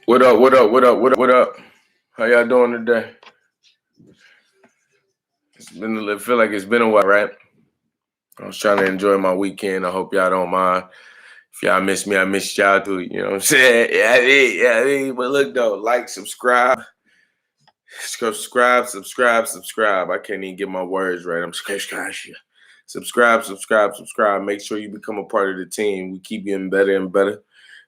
What up? What up? What up? What up? What up? How y'all doing today? I feel like it's been a while, right? I was trying to enjoy my weekend. I hope y'all don't mind. If y'all miss me, I missed y'all too. You know what I'm saying? Yeah. But look though, like, subscribe. I can't even get my words right. I'm subscribe. Make sure you become a part of the team. We keep getting better and better.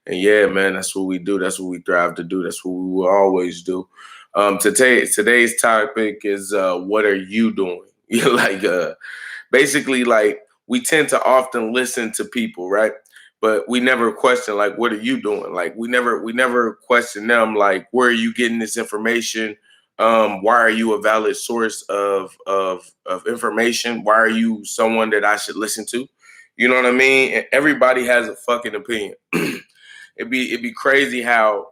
And yeah, man, that's what we do. That's what we thrive to do. That's what we will always do. Today's topic is what are you doing? Basically, like, we tend to often listen to people, right? But we never question, like, what are you doing? Like, we never question them, like, where are you getting this information? Why are you a valid source of information? Why are you someone that I should listen to? You know what I mean? And everybody has a fucking opinion. It'd be crazy how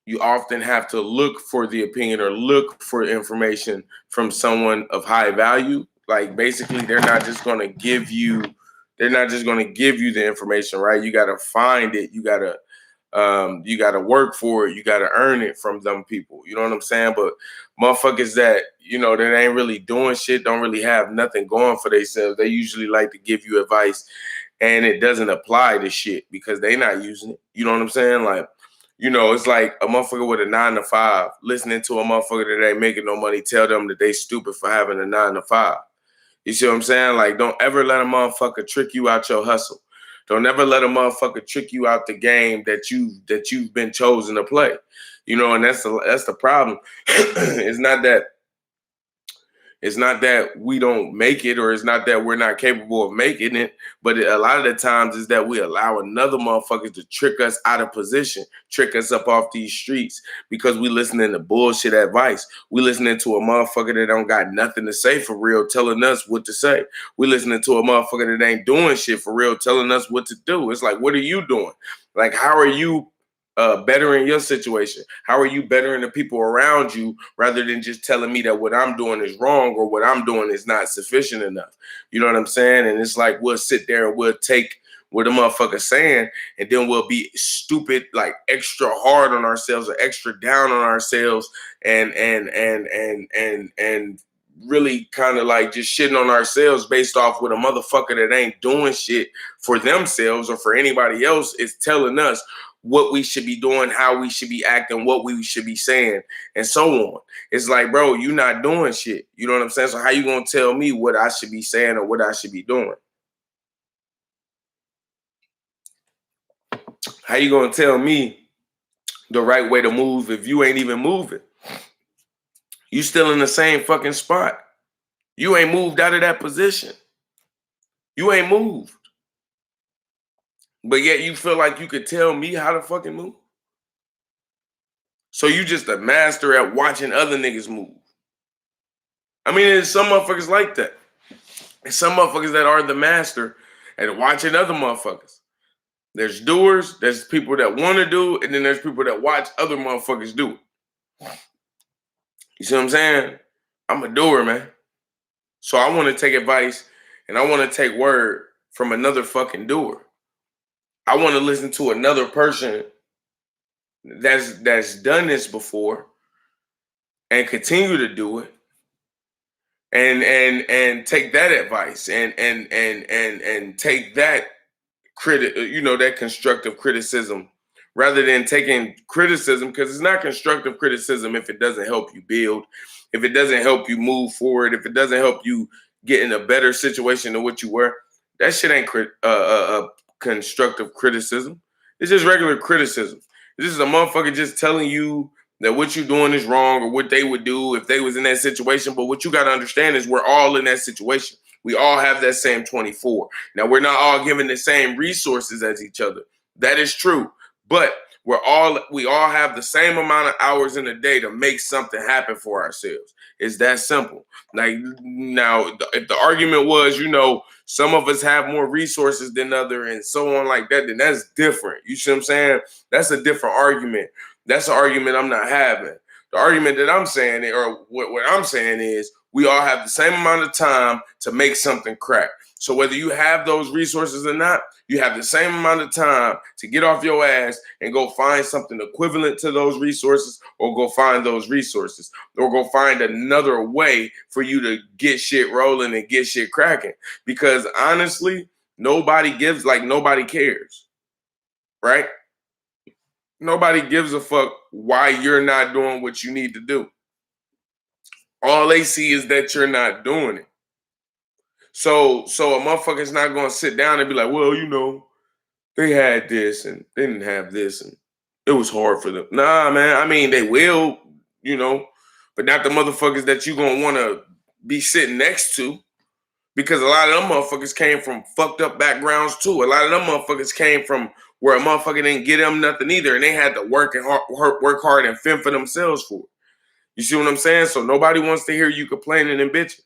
you often have to look for the opinion or look for information from someone of high value. Like, basically, they're not just going to give you the information, right? You got to find it. You got to work for it. You got to earn it from them people. You know what I'm saying? But motherfuckers that ain't really doing shit, don't really have nothing going for themselves. They usually like to give you advice and it doesn't apply to shit because they not using it. You know what I'm saying? Like, it's like a motherfucker with a 9 to 5 listening to a motherfucker that ain't making no money tell them that they stupid for having a 9 to 5. You see what I'm saying? Like, don't ever let a motherfucker trick you out your hustle. Don't ever let a motherfucker trick you out the game that you've been chosen to play. And that's the problem. It's not that we don't make it, or it's not that we're not capable of making it, but a lot of the times is that we allow another motherfucker to trick us out of position, trick us up off these streets because we listening to bullshit advice. We listening to a motherfucker that don't got nothing to say for real telling us what to say. We listening to a motherfucker that ain't doing shit for real telling us what to do. It's like, what are you doing? Like, how are you bettering your situation? How are you bettering the people around you rather than just telling me that what I'm doing is wrong or what I'm doing is not sufficient enough? You know what I'm saying? And it's like, we'll sit there and we'll take what the motherfucker's saying, and then we'll be stupid, like extra hard on ourselves or extra down on ourselves, and really kind of like just shitting on ourselves based off what a motherfucker that ain't doing shit for themselves or for anybody else is telling us what we should be doing, how we should be acting, what we should be saying, and so on. It's like, bro, you not doing shit. You know what I'm saying? So how you gonna tell me what I should be saying or what I should be doing? How you gonna tell me the right way to move if you ain't even moving? You still in the same fucking spot. You ain't moved out of that position. You ain't moved. But yet you feel like you could tell me how to fucking move. So you just a master at watching other niggas move. I mean, there's some motherfuckers like that. There's some motherfuckers that are the master at watching other motherfuckers. There's doers, there's people that want to do, and then there's people that watch other motherfuckers do it. You see what I'm saying? I'm a doer, man. So I want to take advice and I want to take word from another fucking doer. I want to listen to another person that's done this before and continue to do it, and take that advice and take that that constructive criticism, rather than taking criticism, because it's not constructive criticism if it doesn't help you build, if it doesn't help you move forward, if it doesn't help you get in a better situation than what you were. That shit ain't constructive criticism. It's just regular criticism. This is a motherfucker just telling you that what you're doing is wrong or what they would do if they was in that situation. But what you got to understand is we're all in that situation. We all have that same 24. Now, we're not all given the same resources as each other. That is true. But we all have the same amount of hours in a day to make something happen for ourselves. It's that simple. Like, now, if the argument was, some of us have more resources than other and so on like that, then that's different. You see what I'm saying? That's a different argument. That's an argument I'm not having. The argument that I'm saying, or what I'm saying is, we all have the same amount of time to make something crack. So whether you have those resources or not, you have the same amount of time to get off your ass and go find something equivalent to those resources, or go find those resources, or go find another way for you to get shit rolling and get shit cracking. Because honestly, nobody cares, right? Nobody gives a fuck why you're not doing what you need to do. All they see is that you're not doing it. So a motherfucker's not gonna sit down and be like, well, they had this and they didn't have this and it was hard for them. Nah, man. I mean, they will, but not the motherfuckers that you gonna wanna be sitting next to. Because a lot of them motherfuckers came from fucked up backgrounds too. A lot of them motherfuckers came from where a motherfucker didn't get them nothing either, and they had to work hard and fend for themselves for it. You see what I'm saying? So nobody wants to hear you complaining and bitching.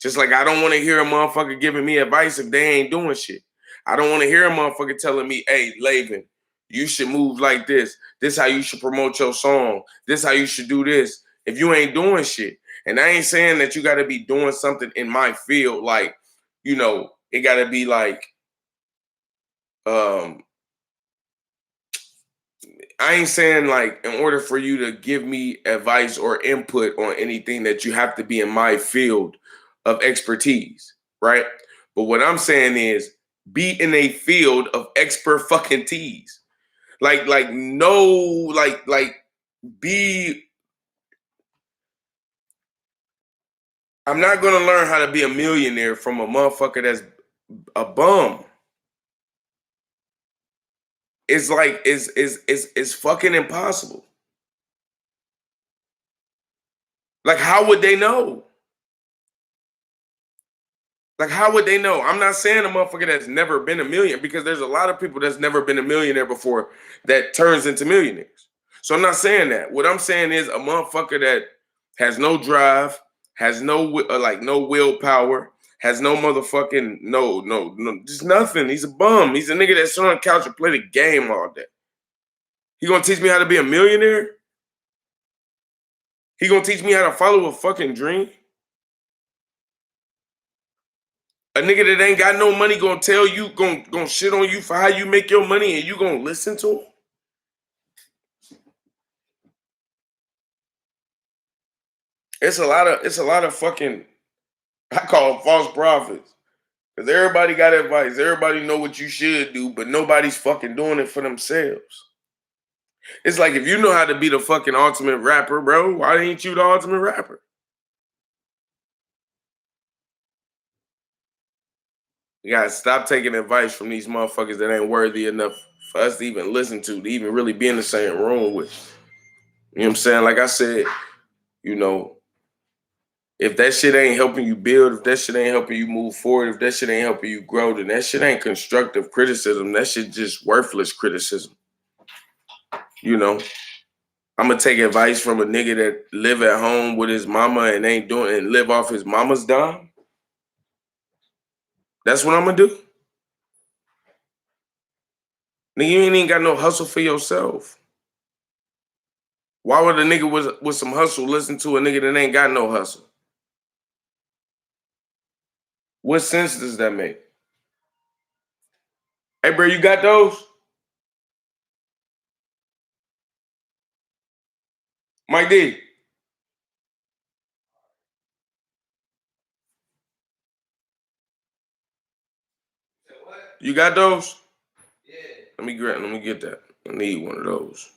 Just like I don't want to hear a motherfucker giving me advice if they ain't doing shit. I don't want to hear a motherfucker telling me, hey, LayVen, you should move like this. This how you should promote your song. This how you should do this. If you ain't doing shit. And I ain't saying that you got to be doing something in my field. Like, it got to be like, I ain't saying like in order for you to give me advice or input on anything that you have to be in my field of expertise, right? But what I'm saying is be in a field of expert fucking tease. Be. I'm not gonna learn how to be a millionaire from a motherfucker that's a bum. It's like it's fucking impossible. Like, how would they know? Like, how would they know? I'm not saying a motherfucker that's never been a millionaire, because there's a lot of people that's never been a millionaire before that turns into millionaires. So I'm not saying that. What I'm saying is a motherfucker that has no drive, has no willpower, has no motherfucking no, just nothing. He's a bum. He's a nigga that sit on the couch and play the game all day. He gonna teach me how to be a millionaire? He gonna teach me how to follow a fucking dream? A nigga that ain't got no money gonna tell you, gonna shit on you for how you make your money, and you gonna listen to him? It's a lot of fucking, I call them false prophets. Because everybody got advice. Everybody know what you should do, but nobody's fucking doing it for themselves. It's like, if you know how to be the fucking ultimate rapper, bro, why ain't you the ultimate rapper? You gotta stop taking advice from these motherfuckers that ain't worthy enough for us to even listen to even really be in the same room with. You know what I'm saying? Like I said, if that shit ain't helping you build, if that shit ain't helping you move forward, if that shit ain't helping you grow, then that shit ain't constructive criticism. That shit just worthless criticism. I'm gonna take advice from a nigga that live at home with his mama and ain't doing and live off his mama's dime. That's what I'm gonna do. Nigga, you ain't even got no hustle for yourself. Why would a nigga with some hustle listen to a nigga that ain't got no hustle? What sense does that make? Hey, bro, you got those? Mike D. You got those? Yeah. Let me get that. I need one of those.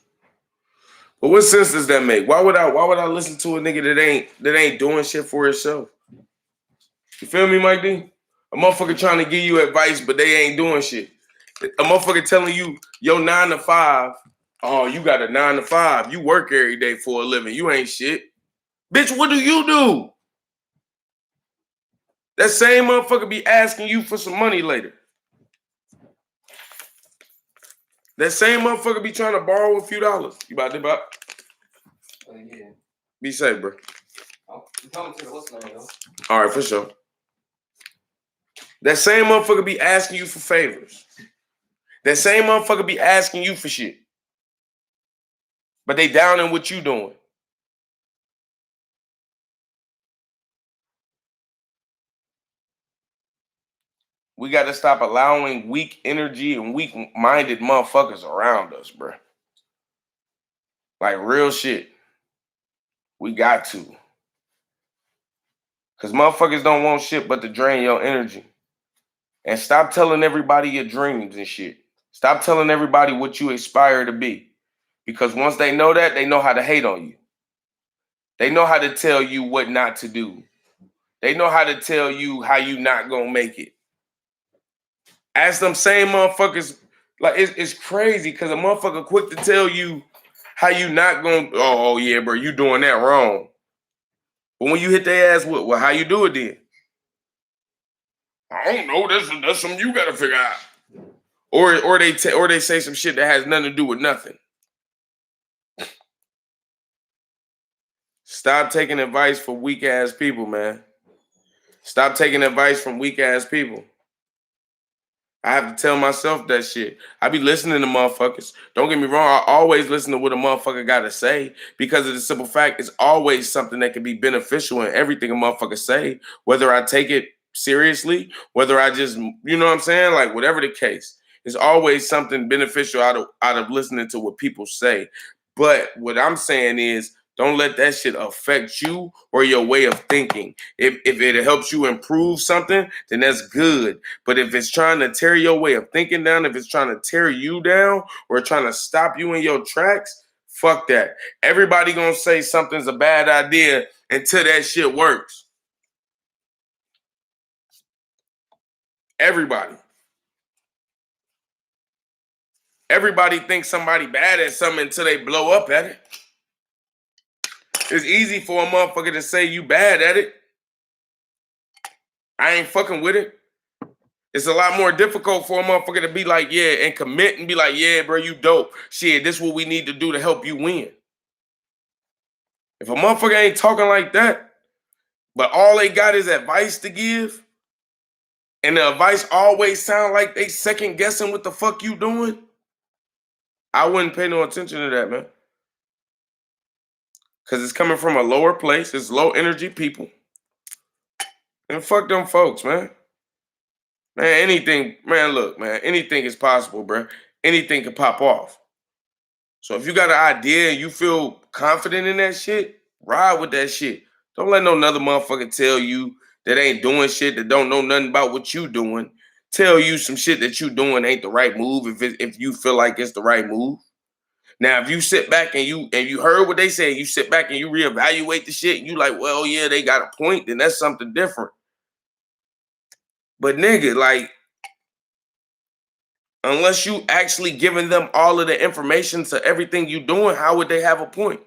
But what sense does that make? Why would I listen to a nigga that ain't doing shit for himself? You feel me, Mike D? A motherfucker trying to give you advice, but they ain't doing shit. A motherfucker telling you your 9 to 5. Oh, you got a 9 to 5. You work every day for a living. You ain't shit. Bitch, what do you do? That same motherfucker be asking you for some money later. That same motherfucker be trying to borrow a few dollars. You about to buy? Yeah. Be safe, bro. I'm coming to the listener, though. All right, for sure. That same motherfucker be asking you for favors. That same motherfucker be asking you for shit. But they down in what you doing. We got to stop allowing weak energy and weak-minded motherfuckers around us, bro. Like real shit. We got to. Because motherfuckers don't want shit but to drain your energy. And stop telling everybody your dreams and shit. Stop telling everybody what you aspire to be. Because once they know that, they know how to hate on you. They know how to tell you what not to do. They know how to tell you how you not gonna make it. Ask them same motherfuckers, like it's crazy because a motherfucker quick to tell you how you not gonna, oh yeah, bro, you doing that wrong. But when you hit their ass with, well, how you do it then? I don't know. That's something you gotta figure out. Or they say some shit that has nothing to do with nothing. Stop taking advice from weak ass people, man. Stop taking advice from weak ass people. I have to tell myself that shit. I be listening to motherfuckers. Don't get me wrong. I always listen to what a motherfucker got to say because of the simple fact it's always something that can be beneficial in everything a motherfucker say, whether I take it seriously, whether I just, you know what I'm saying? Like whatever the case, it's always something beneficial out of listening to what people say. But what I'm saying is don't let that shit affect you or your way of thinking. If it helps you improve something, then that's good. But if it's trying to tear your way of thinking down, if it's trying to tear you down or trying to stop you in your tracks, fuck that. Everybody gonna say something's a bad idea until that shit works. Everybody. Everybody thinks somebody bad at something until they blow up at it. It's easy for a motherfucker to say you bad at it. I ain't fucking with it. It's a lot more difficult for a motherfucker to be like, yeah, and commit and be like, yeah, bro, you dope. Shit, this is what we need to do to help you win. If a motherfucker ain't talking like that, but all they got is advice to give, and the advice always sound like they second guessing what the fuck you doing, I wouldn't pay no attention to that, man. Because it's coming from a lower place. It's low energy people. And fuck them folks, man. Man, anything, man, look, man, anything is possible, bro. Anything can pop off. So if you got an idea and you feel confident in that shit, ride with that shit. Don't let no another motherfucker tell you that ain't doing shit, that don't know nothing about what you doing. Tell you some shit that you doing ain't the right move if you feel like it's the right move. Now, if you sit back and you heard what they say, you sit back and you reevaluate the shit, and you like, well, yeah, they got a point, then that's something different. But nigga, like, unless you actually giving them all of the information to everything you doing, how would they have a point?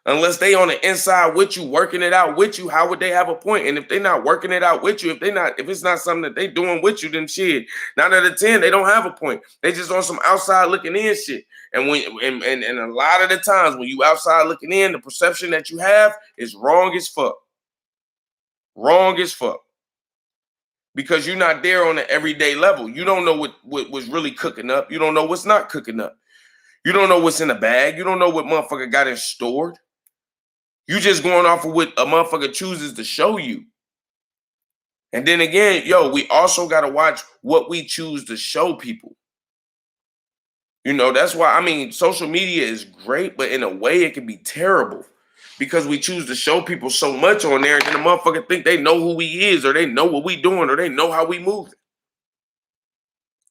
Unless they on the inside with you, working it out with you, how would they have a point? And if they're not working it out with you, if it's not something that they doing with you, then shit, 9 out of 10, they don't have a point. They just on some outside looking in shit. And and a lot of the times when you outside looking in, the perception that you have is wrong as fuck. Wrong as fuck. Because you're not there on an everyday level. You don't know what was really cooking up. You don't know what's not cooking up. You don't know what's in the bag. You don't know what motherfucker got in stored. You just going off of what a motherfucker chooses to show you. And then again, yo, we also got to watch what we choose to show people. You know, that's why, I mean, social media is great, but in a way it can be terrible because we choose to show people so much on there and then the motherfucker think they know who we is or they know what we doing or they know how we moving.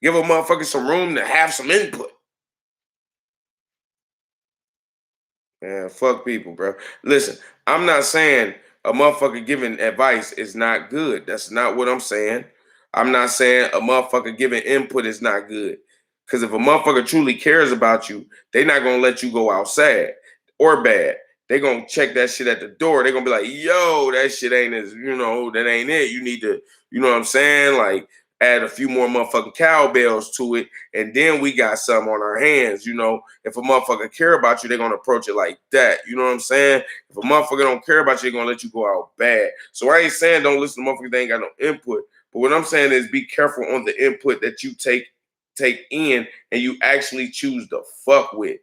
Give a motherfucker some room to have some input. Man, fuck people, bro. Listen, I'm not saying a motherfucker giving advice is not good. That's not what I'm saying. I'm not saying a motherfucker giving input is not good. Because if a motherfucker truly cares about you, they not gonna let you go outside or bad. They gonna check that shit at the door. They gonna be like, yo, that shit ain't as, that ain't it. You need to, you know what I'm saying? Like, add a few more motherfucking cowbells to it, and then we got something on our hands. If a motherfucker care about you, they're gonna approach it like that. You know what I'm saying? If a motherfucker don't care about you, they're gonna let you go out bad. So I ain't saying don't listen to motherfuckers that ain't got no input. But what I'm saying is be careful on the input that you take in and you actually choose to fuck with.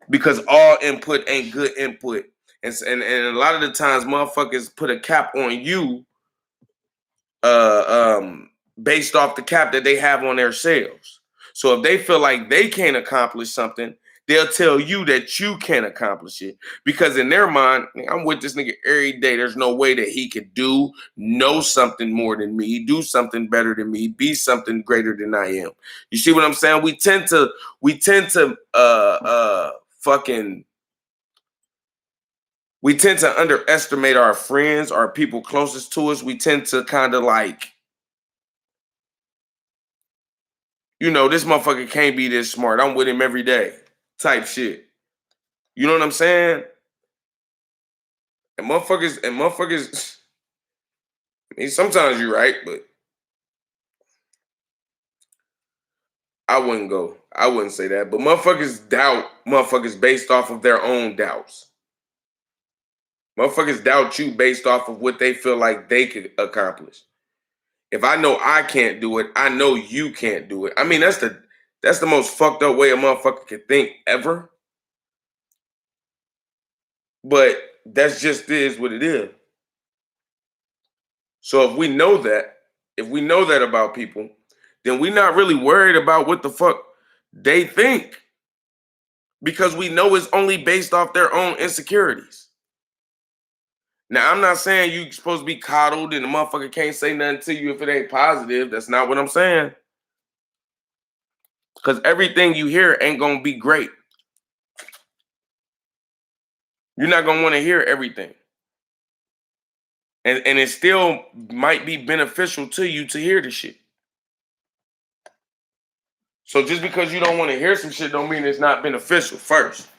Because all input ain't good input. And a lot of the times motherfuckers put a cap on you based off the cap that they have on their sales. So if they feel like they can't accomplish something, they'll tell you that you can't accomplish it because in their mind, I'm with this nigga every day. There's no way that he could know something more than me, do something better than me, be something greater than I am. You see what I'm saying? We tend to underestimate our friends, our people closest to us. We tend to kind of like, this motherfucker can't be this smart. I'm with him every day type shit. You know what I'm saying? And motherfuckers, I mean, sometimes you're right, but I wouldn't say that. But motherfuckers doubt motherfuckers based off of their own doubts. Motherfuckers doubt you based off of what they feel like they could accomplish. If I know I can't do it, I know you can't do it. I mean, that's the most fucked up way a motherfucker could think ever. But that's just is what it is. So if we know that about people, then we're not really worried about what the fuck they think. Because we know it's only based off their own insecurities. Now, I'm not saying you're supposed to be coddled and the motherfucker can't say nothing to you if it ain't positive. That's not what I'm saying. Because everything you hear ain't going to be great. You're not going to want to hear everything. And it still might be beneficial to you to hear the shit. So just because you don't want to hear some shit don't mean it's not beneficial first.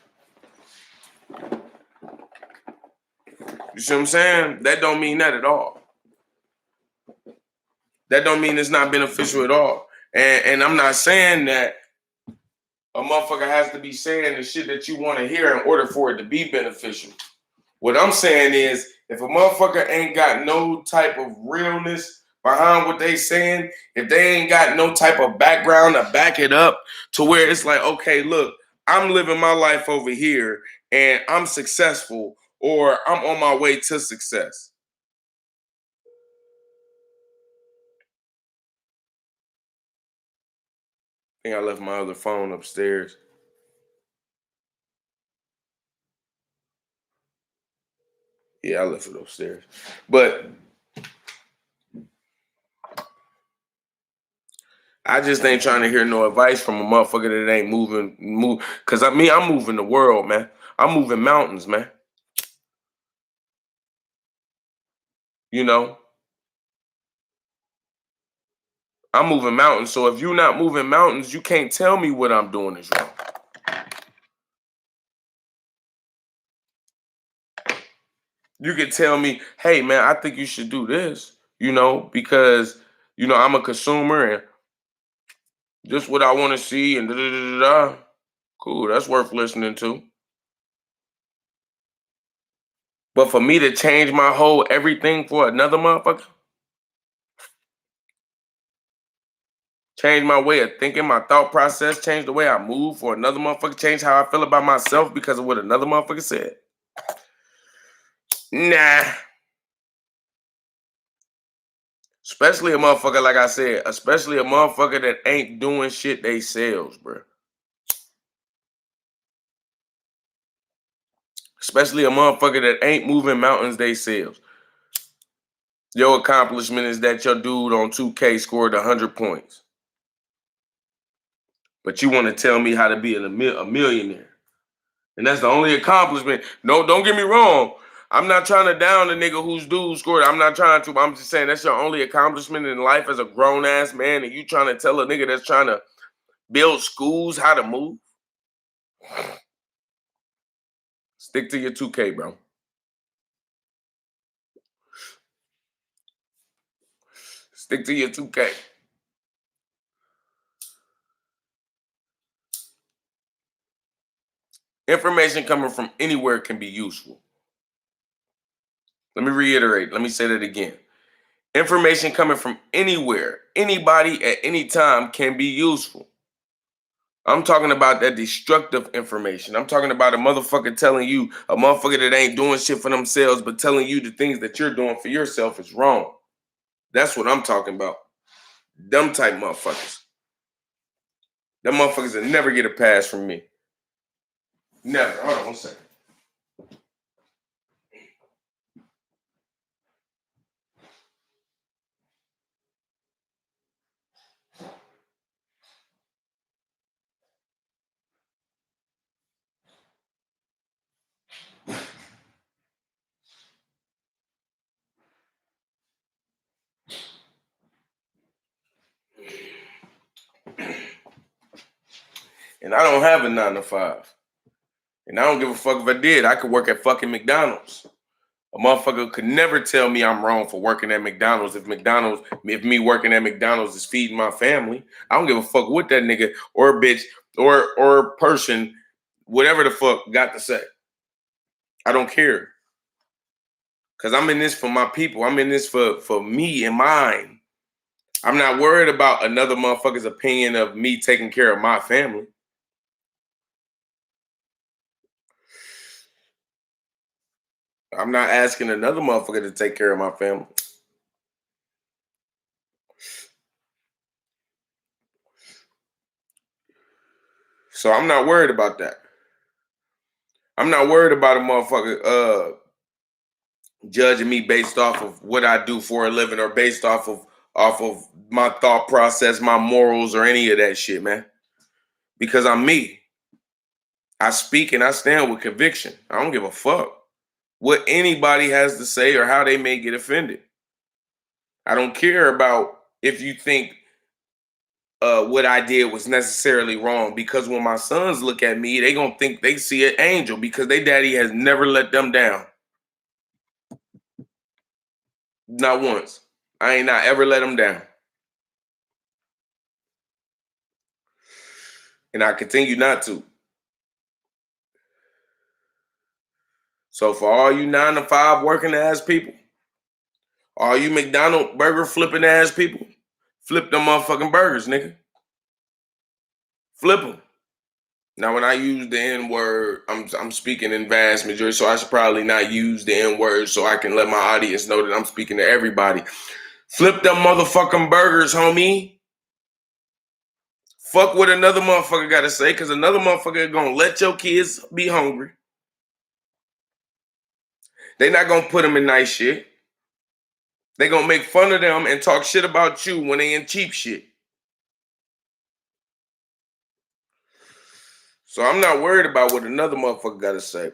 You see what I'm saying? That don't mean that at all. That don't mean it's not beneficial at all. And I'm not saying that a motherfucker has to be saying the shit that you want to hear in order for it to be beneficial. What I'm saying is, if a motherfucker ain't got no type of realness behind what they saying, if they ain't got no type of background to back it up to where it's like, okay, look, I'm living my life over here and I'm successful or I'm on my way to success. I think I left my other phone upstairs. Yeah, I left it upstairs. But I just ain't trying to hear no advice from a motherfucker that ain't move. Cause I'm moving the world, man. I'm moving mountains, man. You know, I'm moving mountains. So if you're not moving mountains, you can't tell me what I'm doing is wrong. You can tell me, hey man, I think you should do this, because I'm a consumer and just what I want to see and da da da da. Cool, that's worth listening to. But for me to change my whole everything for another motherfucker, change my way of thinking, my thought process, change the way I move for another motherfucker, change how I feel about myself because of what another motherfucker said. Nah. Especially a motherfucker, like I said, especially a motherfucker that ain't doing shit they sells, bro. Especially a motherfucker that ain't moving mountains they sells. Your accomplishment is that your dude on 2K scored 100 points. But you want to tell me how to be a millionaire. And that's the only accomplishment. No, don't get me wrong. I'm not trying to down the nigga whose dude scored. I'm not trying to. I'm just saying that's your only accomplishment in life as a grown-ass man, and you trying to tell a nigga that's trying to build schools how to move? Stick to your 2K, bro. Stick to your 2K. Information coming from anywhere can be useful. Let me reiterate. Let me say that again. Information coming from anywhere, anybody at any time can be useful. I'm talking about that destructive information. I'm talking about a motherfucker telling you, a motherfucker that ain't doing shit for themselves, but telling you the things that you're doing for yourself is wrong. That's what I'm talking about. Them type motherfuckers. Them motherfuckers will never get a pass from me. Never. Hold on one second. And I don't have a 9 to 5. And I don't give a fuck if I did. I could work at fucking McDonald's. A motherfucker could never tell me I'm wrong for working at McDonald's if me working at McDonald's is feeding my family. I don't give a fuck what that nigga or bitch or person, whatever the fuck, got to say. I don't care. Cause I'm in this for my people. I'm in this for me and mine. I'm not worried about another motherfucker's opinion of me taking care of my family. I'm not asking another motherfucker to take care of my family. So I'm not worried about that. I'm not worried about a motherfucker judging me based off of what I do for a living or based off of my thought process, my morals, or any of that shit, man. Because I'm me. I speak and I stand with conviction. I don't give a fuck what anybody has to say or how they may get offended. I don't care about if you think what I did was necessarily wrong, because when my sons look at me, they gonna think they see an angel because their daddy has never let them down. Not once. I ain't not ever let them down. And I continue not to. So for all you 9 to 5 working ass people, all you McDonald's burger flipping ass people, flip them motherfucking burgers, nigga. Flip them. Now, when I use the N word, I'm speaking in vast majority, so I should probably not use the N word so I can let my audience know that I'm speaking to everybody. Flip them motherfucking burgers, homie. Fuck what another motherfucker got to say, because another motherfucker gonna let your kids be hungry. They not gonna put them in nice shit. They gonna make fun of them and talk shit about you when they in cheap shit. So I'm not worried about what another motherfucker got to say.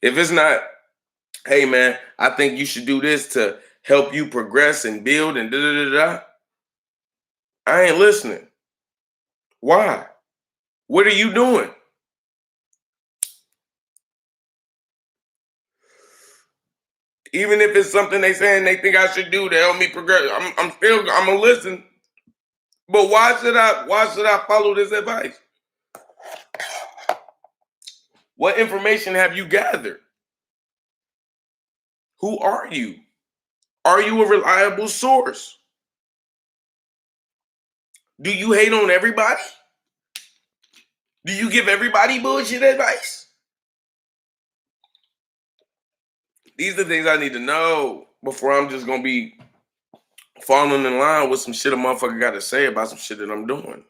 If it's not, hey man, I think you should do this to help you progress and build and da da da da, I ain't listening. Why? What are you doing? Even if it's something they saying they think I should do to help me progress, I'm gonna listen. But why should I follow this advice? What information have you gathered? Who are you? Are you a reliable source? Do you hate on everybody? Do you give everybody bullshit advice? These are the things I need to know before I'm just gonna be falling in line with some shit a motherfucker got to say about some shit that I'm doing.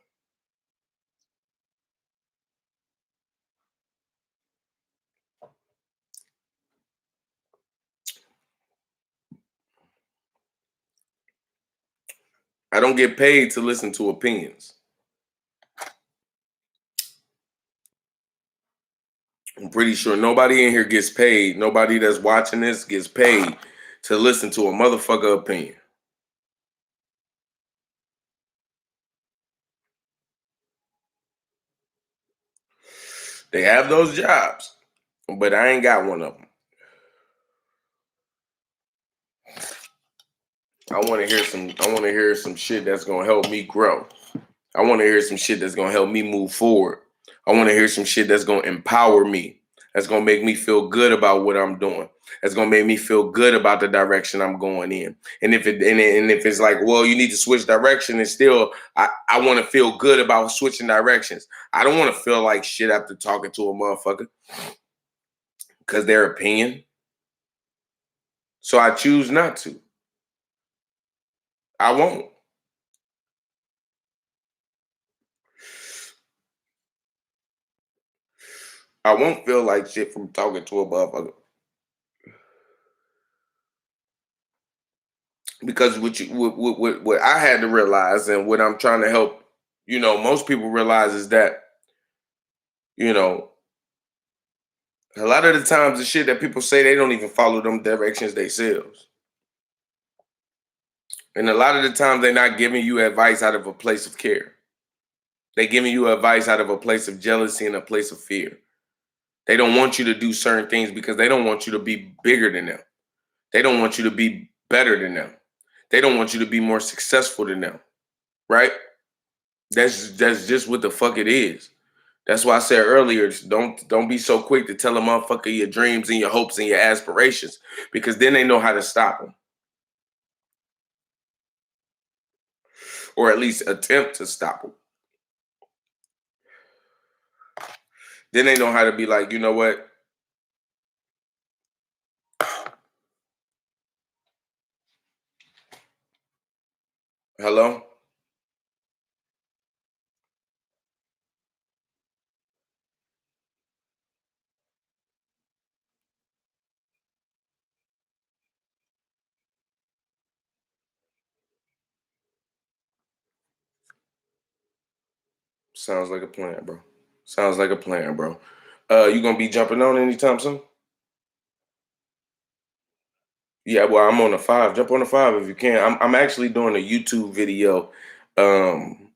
I don't get paid to listen to opinions. I'm pretty sure nobody in here gets paid. Nobody that's watching this gets paid to listen to a motherfucker opinion. They have those jobs, but I ain't got one of them. I want to hear some shit that's gonna help me grow. I want to hear some shit that's gonna help me move forward. I want to hear some shit that's gonna empower me. That's gonna make me feel good about what I'm doing. That's gonna make me feel good about the direction I'm going in. And if it's like, well, you need to switch direction, and still, I want to feel good about switching directions. I don't want to feel like shit after talking to a motherfucker because their opinion. So I choose not to. I won't. I won't feel like shit from talking to a motherfucker. Because what I had to realize and what I'm trying to help, most people realize is that, you know, a lot of the times the shit that people say, they don't even follow them directions themselves. And a lot of the times they're not giving you advice out of a place of care. They're giving you advice out of a place of jealousy and a place of fear. They don't want you to do certain things because they don't want you to be bigger than them. They don't want you to be better than them. They don't want you to be more successful than them. Right? That's just what the fuck it is. That's why I said earlier, don't be so quick to tell a motherfucker your dreams and your hopes and your aspirations, because then they know how to stop them, or at least attempt to stop them. Then they know how to be like, you know what? Hello? Sounds like a plan, bro. Sounds like a plan, bro. You gonna be jumping on anytime soon? Yeah, well, I'm on the 5. Jump on the 5 if you can. I'm actually doing a YouTube video. Um,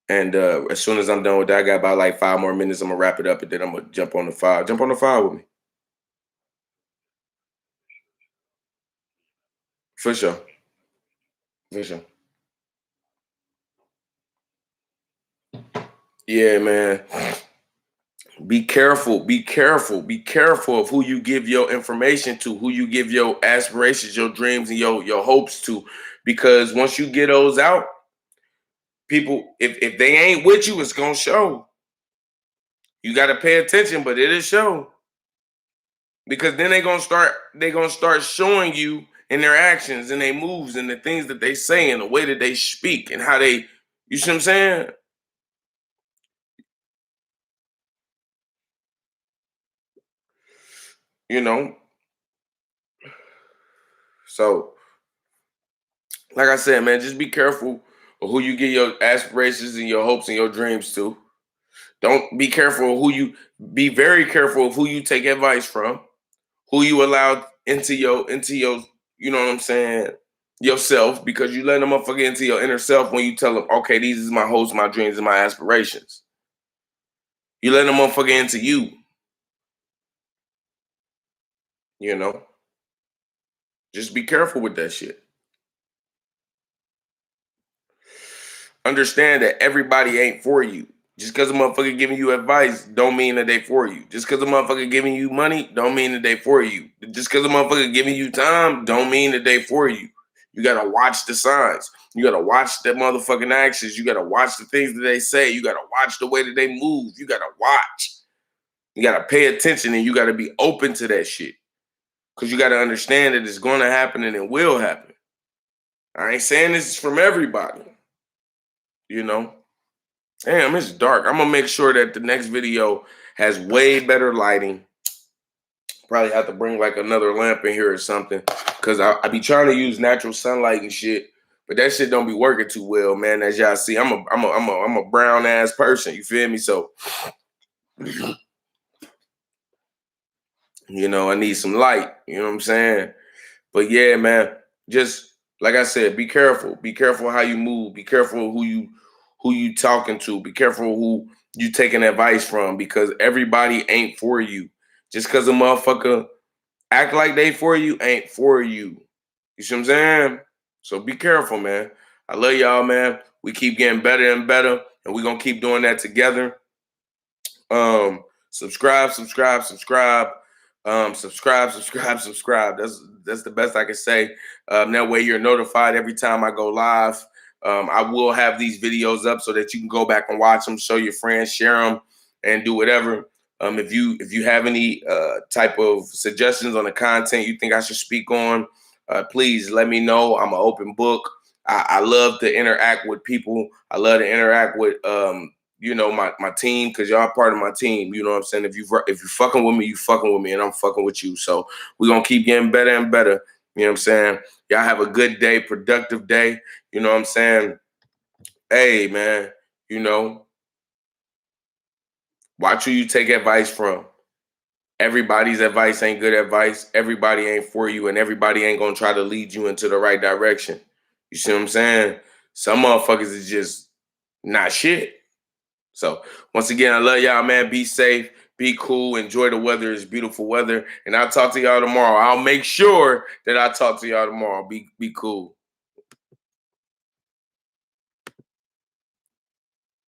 and as soon as I'm done with that, I got about like 5 more minutes. I'm gonna wrap it up and then I'm gonna jump on the 5. Jump on the 5 with me. For sure. For sure. Yeah, man. Be careful, be careful, be careful of who you give your information to, who you give your aspirations, your dreams, and your hopes to. Because once you get those out, people, if they ain't with you, it's gonna show. You gotta pay attention, but it'll show. Because then they're gonna start showing you in their actions and their moves and the things that they say and the way that they speak and how they, you see what I'm saying? You know, so like I said, man, just be careful of who you give your aspirations and your hopes and your dreams to. Don't be careful of who you be very careful of who you take advice from, who you allow into your, you know what I'm saying, yourself, because you let them motherfucker into your inner self when you tell them, okay, these is my hopes, my dreams, and my aspirations. You let them motherfucker into you, you know. Just be careful with that shit. Understand that everybody ain't for you. Just because a motherfucker giving you advice don't mean that they for you. Just because a motherfucker giving you money don't mean that they for you. Just because a motherfucker giving you time don't mean that they for you. You gotta watch the signs. You gotta watch the motherfucking actions. You gotta watch the things that they say. You gotta watch the way that they move. You gotta watch. You gotta pay attention and you gotta be open to that shit. Cause you gotta understand that it's gonna happen and it will happen. I ain't saying this is from everybody, you know. Damn, it's dark. I'm gonna make sure that the next video has way better lighting. Probably have to bring like another lamp in here or something, cause I be trying to use natural sunlight and shit, but that shit don't be working too well, man. As y'all see, I'm a brown ass person. You feel me? So I need some light. You know what I'm saying? But yeah, man, just like I said, be careful. Be careful how you move. Be careful who you talking to. Be careful who you taking advice from, because everybody ain't for you. Just because a motherfucker act like they for you ain't for you. You see what I'm saying? So be careful, man. I love y'all, man. We keep getting better and better, and we're gonna keep doing that together. Subscribe, subscribe, subscribe. Subscribe, subscribe, subscribe. That's the best I can say. That way you're notified every time I go live. I will have these videos up so that you can go back and watch them, show your friends, share them, and do whatever. If you have any type of suggestions on the content you think I should speak on, please let me know. I'm an open book. I love to interact with people. I love to interact with my team, because y'all part of my team. You know what I'm saying? If you fucking with me, you fucking with me, and I'm fucking with you. So we're gonna keep getting better and better. You know what I'm saying? Y'all have a good day, productive day. You know what I'm saying? Hey man, you know, watch who you take advice from. Everybody's advice ain't good advice. Everybody ain't for you, and everybody ain't gonna try to lead you into the right direction. You see what I'm saying? Some motherfuckers is just not shit. So once again, I love y'all, man. Be safe, be cool, enjoy the weather. It's beautiful weather. And I'll talk to y'all tomorrow. I'll make sure that I talk to y'all tomorrow. Be cool.